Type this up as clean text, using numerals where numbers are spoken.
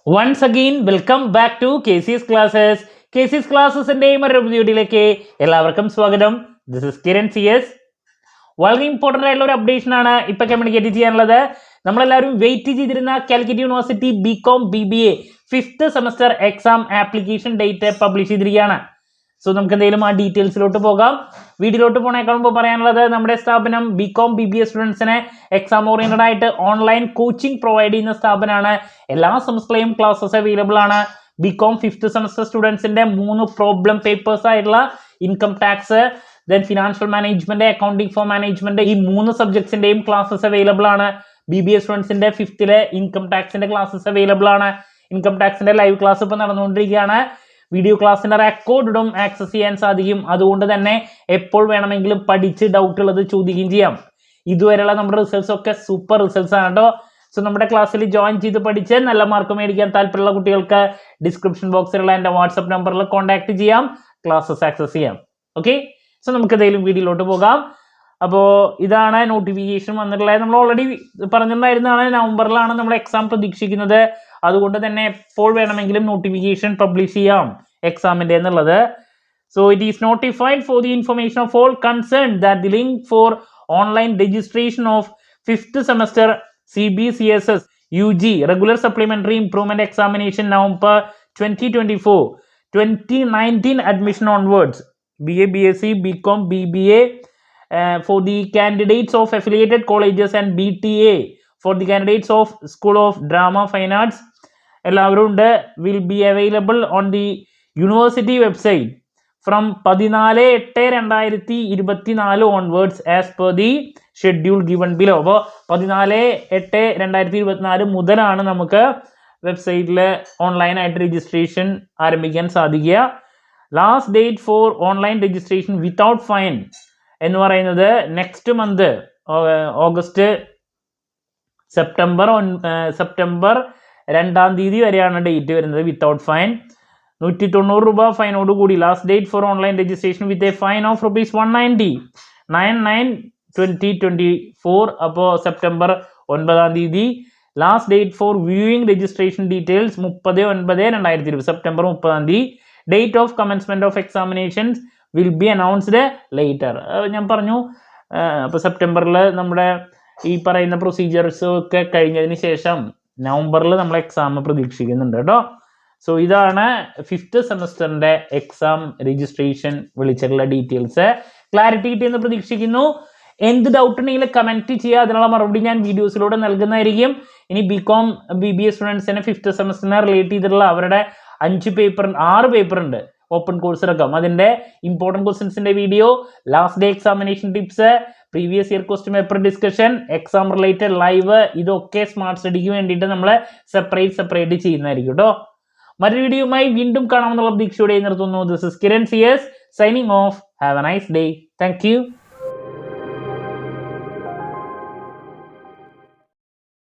Once again, welcome back to KC's Classes. KC's Classes-ന്റെയും ഒരു വീഡിയോയിലേക്ക് എല്ലാവർക്കും സ്വാഗതം. This is Kiran CS. വളരെ ഇമ്പോർട്ടൻ്റ് ആയിട്ടുള്ള ഒരു അപ്ഡേഷൻ ആണ് ഇപ്പൊ കമ്മ്യൂണിക്കേറ്റ് ചെയ്യാനുള്ളത്. നമ്മളെല്ലാവരും വെയിറ്റ് ചെയ്തിരുന്ന Calicut university BCom BBA 5th semester exam application date publish ചെയ്തിരിക്കുകയാണ്. സോ നമുക്ക് എന്തെങ്കിലും ആ ഡീറ്റെയിൽസിലോട്ട് പോകാം. വീഡിയോയിലോട്ട് പോണേക്കാൾ മുമ്പ് പറയാനുള്ളത്, നമ്മുടെ സ്ഥാപനം BCom BBA സ്റ്റുഡൻസിനെ എക്സാം ഓറിയന്റഡ് ആയിട്ട് ഓൺലൈൻ കോച്ചിങ് പ്രൊവൈഡ് ചെയ്യുന്ന സ്ഥാപനമാണ്. എല്ലാ സെമസ്റ്ററിലെയും ക്ലാസ്സസ് അവൈലബിൾ ആണ്. BCom 5th സെമസ്റ്റർ സ്റ്റുഡൻസിന്റെ 3 പ്രോബ്ലം പേപ്പേഴ്സ് ആയിട്ടുള്ള income tax, then financial management, accounting for management, ഈ 3 സബ്ജക്ട്സിന്റെയും ക്ലാസ്സസ് അവൈലബിൾ ആണ്. BBA സ്റ്റുഡൻസിന്റെ 5th ഇൻകം ടാക്സിന്റെ ക്ലാസ്സസ് അവൈലബിൾ ആണ്. ഇൻകം ടാക്സിന്റെ ലൈവ് ക്ലാസ് ഇപ്പൊ നടന്നുകൊണ്ടിരിക്കുകയാണ്. വീഡിയോ ക്ലാസ്സിന്റെ റെക്കോർഡും ആക്സസ് ചെയ്യാൻ സാധിക്കും. അതുകൊണ്ട് തന്നെ എപ്പോൾ വേണമെങ്കിലും പഠിച്ച് ഡൗട്ട് ഉള്ളത് ചോദിക്കുകയും ചെയ്യാം. ഇതുവരെയുള്ള നമ്മുടെ റിസൾട്ട്സ് ഒക്കെ സൂപ്പർ റിസൾട്ട്സ് ആണ് കേട്ടോ. സോ നമ്മുടെ ക്ലാസ്സിൽ ജോയിൻ ചെയ്ത് പഠിച്ച് നല്ല മാർക്ക് മേടിക്കാൻ താല്പര്യമുള്ള കുട്ടികൾക്ക് ഡിസ്ക്രിപ്ഷൻ ബോക്സിലുള്ള എൻ്റെ വാട്സപ്പ് നമ്പറിൽ കോൺടാക്ട് ചെയ്യാം, ക്ലാസ്സസ് ആക്സസ് ചെയ്യാം. ഓക്കെ, സോ നമുക്ക് ഏതെങ്കിലും വീഡിയോയിലോട്ട് പോകാം. അപ്പോൾ ഇതാണ് നോട്ടിഫിക്കേഷൻ വന്നിട്ടുള്ളത്. നമ്മൾ ഓൾറെഡി പറഞ്ഞിട്ടുണ്ടായിരുന്നതാണ്, നവംബറിലാണ് നമ്മൾ എക്സാം പ്രതീക്ഷിക്കുന്നത്. അതുകൊണ്ട് തന്നെ എപ്പോൾ വേണമെങ്കിലും നോട്ടിഫിക്കേഷൻ പബ്ലിഷ് ചെയ്യാം എക്സാമിൻ്റെ എന്നുള്ളത്. So it is notified for the information of all concern that the link for online registration of 5th semester CBCSS UG regular supplementary improvement examination November 2024 2019 admission onwards, BA BSc BCom BBA for the candidates of affiliated colleges and BTA for the candidates of School of Drama Fine Arts എല്ലാവരും ഉണ്ട്, will be available on the university website from 14/8/2024 onwards as per the schedule given below. അപ്പോൾ 14/8/2024 മുതലാണ് നമുക്ക് വെബ്സൈറ്റിൽ ഓൺലൈനായിട്ട് registration ആരംഭിക്കാൻ സാധിക്കുക. Last date for online registration without fine എന്ന് പറയുന്നത് നെക്സ്റ്റ് മന്ത് ഓഗസ്റ്റ് സെപ്റ്റംബർ 2 വരെയാണ് ഡേറ്റ് വരുന്നത്. വിത്തൗട്ട് ഫൈൻ 190 രൂപ ഫൈനോട് കൂടി last date for online registration with a fine of ₹190 9/9/2024. അപ്പോൾ September 9 last date for viewing registration details 30/9/2020 September 30. Date of commencement of examinations will be announced later. ഞാൻ പറഞ്ഞു, അപ്പോൾ സെപ്റ്റംബറിൽ നമ്മുടെ ഈ പറയുന്ന പ്രൊസീജിയേഴ്സ് ഒക്കെ കഴിഞ്ഞതിന് ശേഷം നവംബറിൽ നമ്മൾ എക്സാം പ്രതീക്ഷിക്കുന്നുണ്ട് കേട്ടോ. സോ ഇതാണ് 5th സെമസ്റ്ററിന്റെ എക്സാം രജിസ്ട്രേഷൻ വിളിച്ചിട്ടുള്ള ഡീറ്റെയിൽസ്. ക്ലാരിറ്റി കിട്ടിയെന്ന് പ്രതീക്ഷിക്കുന്നു. എന്ത് ഡൗട്ട് ഉണ്ടെങ്കിലും കമന്റ് ചെയ്യുക, അതിനുള്ള മറുപടി ഞാൻ വീഡിയോസിലൂടെ നൽകുന്നതായിരിക്കും. ഇനി BCom BBA സ്റ്റുഡൻസിനെ 5th സെമസ്റ്ററിനെ റിലേറ്റ് ചെയ്തിട്ടുള്ള അവരുടെ 6 പേപ്പർ ഉണ്ട് ഓപ്പൺ കോഴ്സ് അടക്കം. അതിന്റെ ഇമ്പോർട്ടൻറ്റ് ക്വസ്റ്റ്യൻസിന്റെ video, last day examination tips, previous year question paper discussion, exam related live, ഇതൊക്കെ സ്മാർട്ട് സ്റ്റഡിക്ക് വേണ്ടിയിട്ട് നമ്മൾ സെപ്പറേറ്റ് ചെയ്യുന്നതായിരിക്കും കേട്ടോ. മറ്റൊരു വീഡിയോയുമായി വീണ്ടും കാണാമെന്നുള്ള പ്രതീക്ഷയോടെ നിർത്തുന്നു. This is Kiran CS signing off. Have a nice day. Thank U.